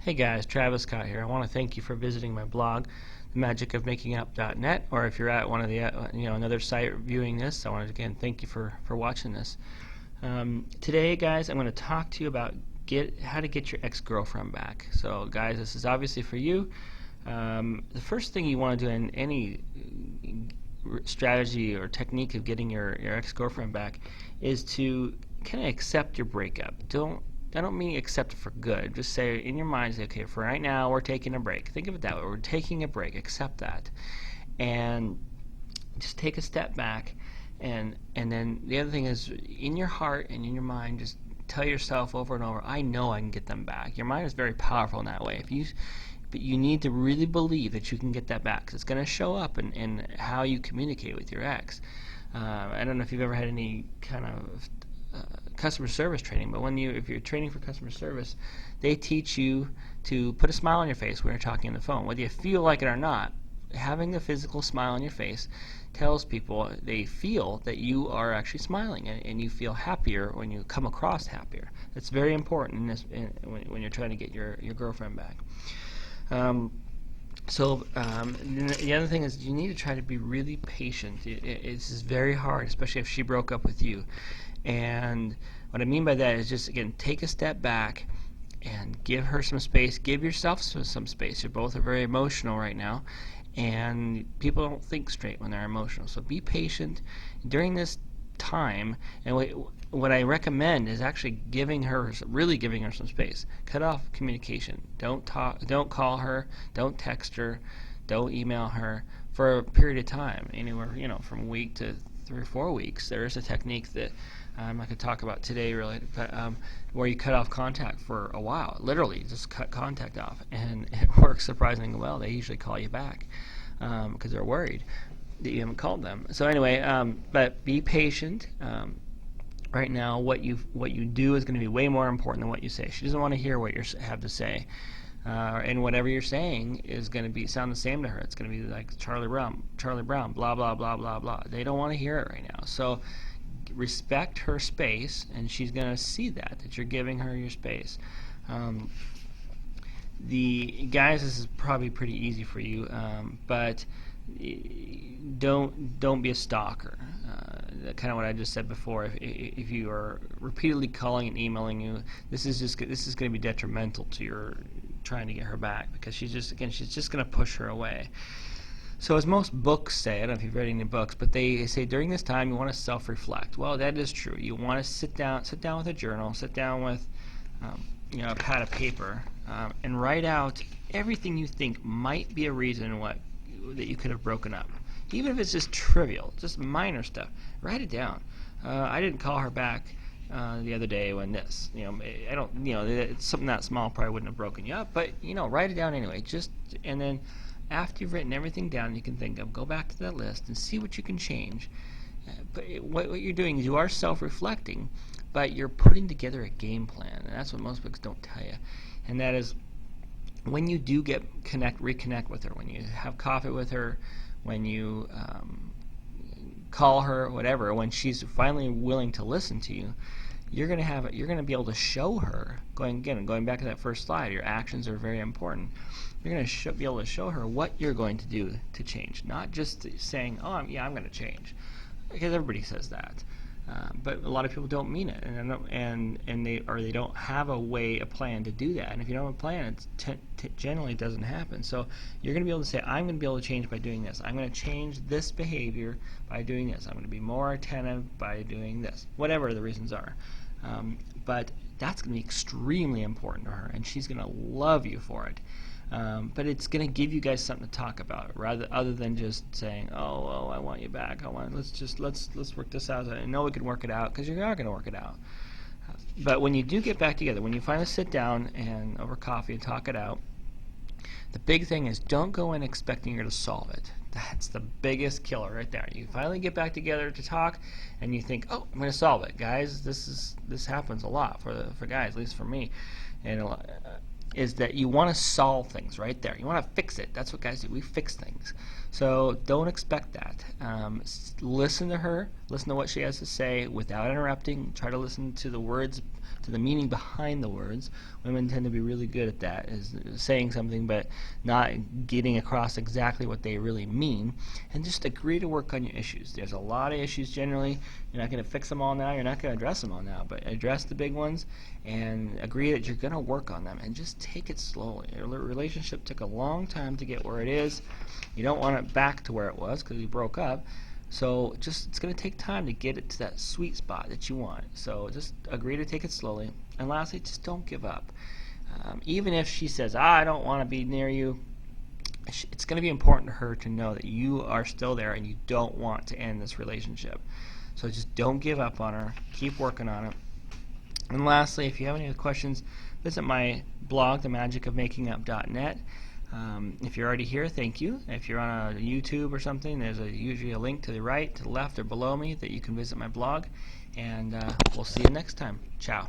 Hey guys, Travis Scott here. I want to thank you for visiting my blog, themagicofmakingup.net, or if you're at one of the another site viewing this, I want to again thank you for watching this. Today, guys, I'm going to talk to you about how to get your ex-girlfriend back. So, guys, this is obviously for you. The first thing you want to do in any strategy or technique of getting your ex-girlfriend back is to kind of accept your breakup. I don't mean accept it for good. Just say in your mind, say, okay, for right now, we're taking a break. Think of it that way. We're taking a break. Accept that. And just take a step back. And then the other thing is, in your heart and in your mind, just tell yourself over and over, I know I can get them back. Your mind is very powerful in that way. But you need to really believe that you can get that back, because it's going to show up in how you communicate with your ex. I don't know if you've ever had any kind of customer service training, but if you're training for customer service, they teach you to put a smile on your face when you're talking on the phone. Whether you feel like it or not, having a physical smile on your face tells people they feel that you are actually smiling, and you feel happier when you come across happier. It's very important when you're trying to get your girlfriend back. The other thing is you need to try to be really patient. It's very hard, especially if she broke up with you. And what I mean by that is just, again, take a step back and give her some space. Give yourself some space. You both are very emotional right now, and people don't think straight when they're emotional. So be patient during this time. And what I recommend is actually really giving her some space. Cut off communication. Don't call her. Don't text her. Don't email her for a period of time, anywhere from a week to 3 or 4 weeks. There is a technique that I could talk about today, really, but where you cut off contact for a while. Literally, just cut contact off, and it works surprisingly well. They usually call you back because they're worried that you haven't called them. So anyway, but be patient. Right now, what you do is going to be way more important than what you say. She doesn't want to hear what you have to say. And whatever you're saying is going to sound the same to her. It's going to be like Charlie Brown, blah, blah, blah, blah, blah. They don't want to hear it right now. So respect her space, and she's going to see that you're giving her your space. The guys, this is probably pretty easy for you, but don't be a stalker. Kind of what I just said before. If you are repeatedly calling and emailing you, this is going to be detrimental to your trying to get her back, because she's just going to push her away. So as most books say, I don't know if you've read any books, but they say during this time you want to self-reflect. Well, that is true. You want to sit down with a journal, sit down with a pad of paper, and write out everything you think might be a reason that you could have broken up. Even if it's just trivial, just minor stuff, write it down. I didn't call her back the other day when this, I don't, it's something that small probably wouldn't have broken you up, but write it down anyway. And then after you've written everything down you can think of, go back to that list and see what you can change. But what you're doing is you are self-reflecting, but you're putting together a game plan, and that's what most books don't tell you. And that is, when you do reconnect with her, when you have coffee with her, when you call her, whatever, when she's finally willing to listen to you, you're going to be able to show her, going back to that first slide, your actions are very important. You're going to be able to show her what you're going to do to change, not just saying, oh, I'm going to change, because everybody says that. But a lot of people don't mean it, and they don't have a plan to do that. And if you don't have a plan, it generally doesn't happen. So you're going to be able to say, I'm going to be able to change by doing this. I'm going to change this behavior by doing this. I'm going to be more attentive by doing this. Whatever the reasons are. But that's going to be extremely important to her, and she's going to love you for it. But it's going to give you guys something to talk about, other than just saying, oh, I want you back. Let's work this out. I know we can work it out, because you are going to work it out. But when you do get back together, when you finally sit down and over coffee and talk it out, the big thing is, don't go in expecting her to solve it. That's the biggest killer right there. You finally get back together to talk, and you think, oh, I'm going to solve it. Guys, this happens a lot for guys, at least for me. And is that you want to solve things right there. You want to fix it. That's what guys do. We fix things. So don't expect that. Listen to her. Listen to what she has to say without interrupting. Try to listen to the words to the meaning behind the words. Women tend to be really good at that, is saying something but not getting across exactly what they really mean. And just agree to work on your issues. There's a lot of issues generally. You're not going to fix them all now. You're not going to address them all now. But address the big ones and agree that you're going to work on them. And just take it slowly. Your relationship took a long time to get where it is. You don't want it back to where it was because you broke up. So just it's going to take time to get it to that sweet spot that you want. So just agree to take it slowly. And lastly, just don't give up. Even if she says, I don't want to be near you, it's going to be important to her to know that you are still there and you don't want to end this relationship. So just don't give up on her. Keep working on it. And lastly, if you have any other questions, visit my blog, themagicofmakingup.net. If you're already here, thank you. If you're on a YouTube or something, there's usually a link to the right, to the left, or below me that you can visit my blog. And we'll see you next time. Ciao.